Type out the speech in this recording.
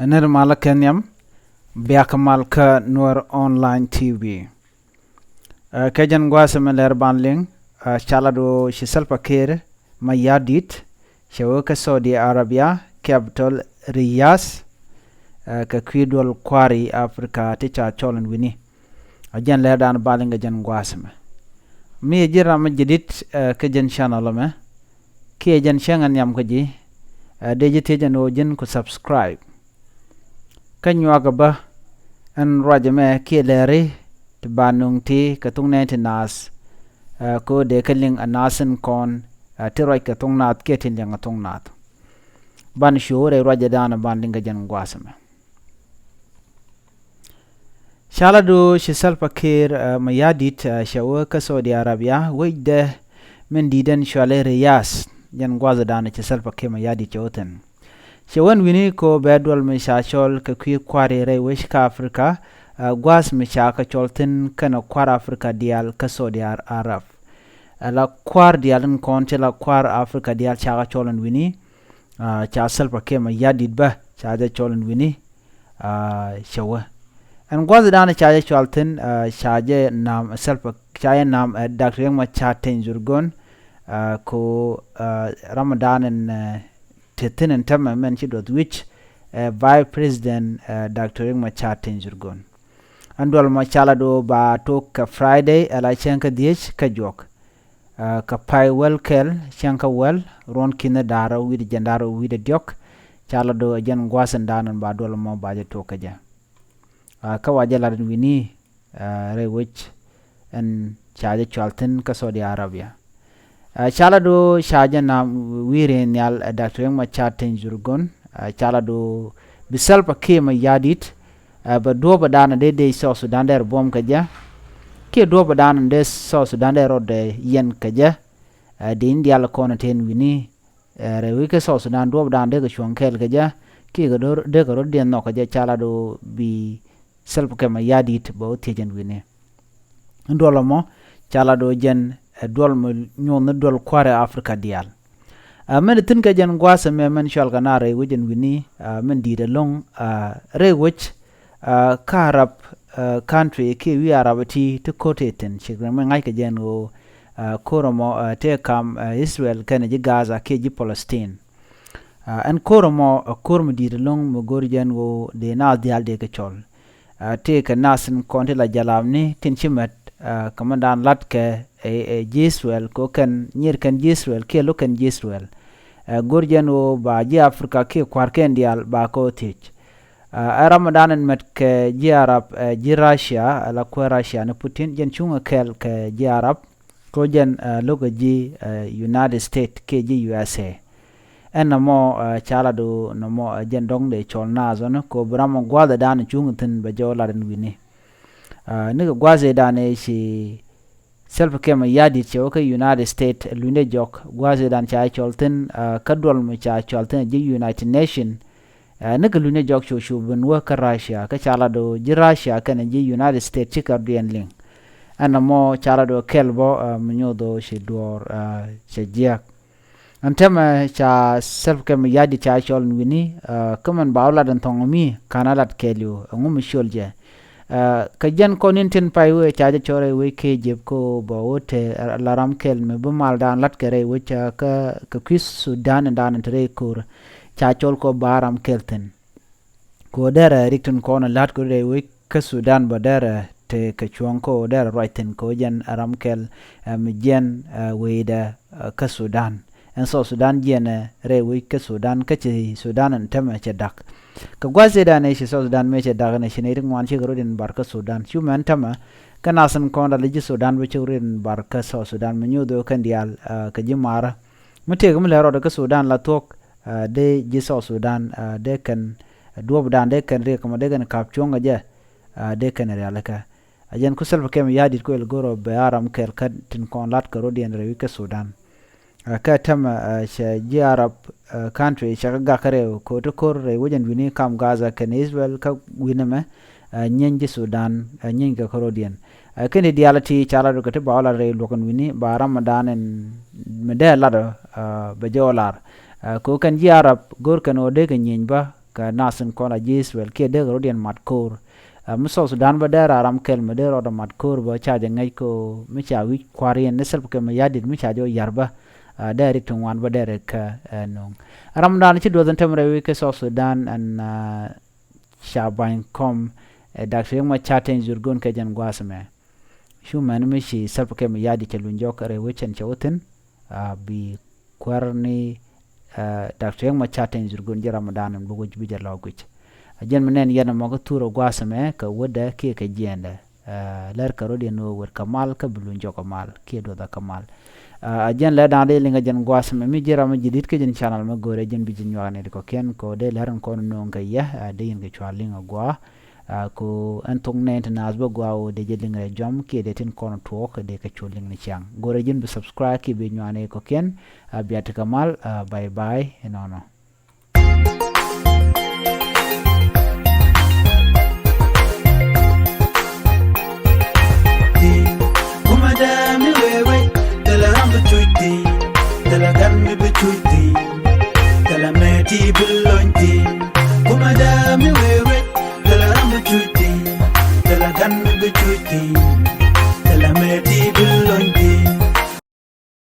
nirmala kenyam biakamal ka nur online tv kajan gwasa meler banling chalado shisal pakir mayadit shawaka Saudi Arabia capital Riyadh ka kwidol kwari Africa ticha cholen wini ajan ledan balinga jan gwasa mi jira majidit kajan channel me ki jan shangan yam kaji dejite jan ojin ku subscribe kanywa gaba an rajame ki leri tbanung ti katung ne nas ko de kaling anasen kon tiroy katung nat ke tin yang katung nat ban shure rajadana ban linga jan gwasame shaladu shisal pakir mayadit shawa ka Saudi Arabia wejde men diden shale Riyadh jan gwazadana shisal pakir mayadit choten shawan wini ko bedwal mishachol ka kwi kware re wish ka Africa gwas mishaka cholten kana kwar Africa dial ka Saudi Arab la kwar dial konte la kwar Africa dial chaka cholen wini cha salpa kema yadid ba cha cholen wini shawa an gwas dana cha cholten chaje nam salpa cha nam Dr. Yang Machaten Jurgon ko Ramadan and tetin and tema men chidot which by President Dr. Yang Machaten Jurgon andwal machala do ba tok Friday ala chenka diech ka jok ka pai well kel chenka well ron kina dara wid jandaro wid diok chala do jan gwasan danan ba dol mo ba je tok ja ka wajala den wini re which en chaje chalten ka Saudi Arabia chala do shaja na wire nyal Dr. Yang Machaten Jurgon chala do bisal pa kema yadit ba do ba dana de so Sudan der bom kaja ke do ba dana de so Sudan der rode yen kaja de India la kona ten wini re wike so Sudan do ba dana de shon kel kaja ke ga do de ga rode no kaja chala do bi self kema yadit ba tejen wini ndolo mo chala do jen dol mo nyon dol kware Africa dial men tin ka jan gwasa me men shal ganare wujin wini men di de long re which karab country ke wi arabati to kotetin chigran men ngai ka jan o koromo te kam Israel kan ji Gaza ke ji Palestine an koromo kormo di de long mo gorjan go de na dial de ke chol te ka nasin konte la jalamni tin chimet kamandan latke Jisrael ko kan nyir kan Jisrael ke lo kan Jisrael gorjan o ba ji Africa ke kwarken dial ba ko tich Ramadan met ke ji Arab ji Russia la ko Russia ne Putin jen chunga kel ke ji Arab ko jen logo ji United States ke ji USA en mo chala do no mo jen dong de chol na zon ko bramo gwada dan chunga tin ba jola den wini ne gwaze dan shi self kema yadi choka United States lune jok gwaze dan cha cholten kadwal mu cha cholten ji United Nation naga lune jok cho ben wa ka Russia ka chala do ji Russia kan ji United States chika bien ling ana mo chala do kelbo munyodo shi dor chejia antema cha self kema yadi cha choln wini kaman bawla dan tongomi kanalat kelio ngum sholje kajan konin tin pai we chaje chore we ke jeb ko bo wote laram kel me bu mal dan lat kere we cha ka kwis Sudan dan tre kur cha chol ko baram kelten ko dera rikton ko na lat ko re we ka Sudan ba dera te ka chuan ko dera righten ko jan aram kel jen we da ka Sudan en so Sudan jen re we ka Sudan ka chi Sudan an tema cha dak ka gwaze da ne shi so Sudan me che daga ne shi ne ring wan chi grodin barka Sudan human tama kana san ko da liji Sudan be churin barka so Sudan menyu do kan dial ka jimara mute gum le ro da ka Sudan la tok de ji so Sudan de kan do dan de kan re kuma de kan kap chonga je de kan re alaka ajen ku sel kem yadi ko el goro be aram kel kad tin kon lat ka rodin re ka Sudan ka tama ji Arab country chaga kare ko to kor re wajen wini kam Gaza kan Israel ka winame nyenji Sudan nyenga korodian kan dialati chala do kete bawla re lokon wini ba Ramadan en mede lado be jolar ko kan ji Arab gor kan ode kan nyenba ka nasin kona jis wel ke de rodian matkor muso sudan badar aram kel meder oda matkor ba cha ngai ko mi cha wi kwari ne sel ke ma yadit mi cha jo yarba dari tun wan badar ka no ramadan ci do zan tamre wi ke so sudan an shaban kom dakse ma chaten zurgon ke jan gwasme shu man mi shi sel ke ma yadi ke lunjo kare wechen choten bi kwarni dakse ma chaten zurgon je ramadan bugo jibi de lawguch jen menen yana mo turo gwasme ka woda ke jenda ler ka rodi no wer kamal ka bulunjo kamal ke do da kamal jen la dande linga jen gwasme mi jira ma jidit ke jen channel ma gore jen bi jen nyane ko ken ko de leran ko no ngaya de yin ga chwalinga gwa ko antong ne international gwa o de jelinga jom ke de tin kono talk de ka chuling ni chang gore jen bi subscribe ki bi nyane ko ken biat kamal bye bye enono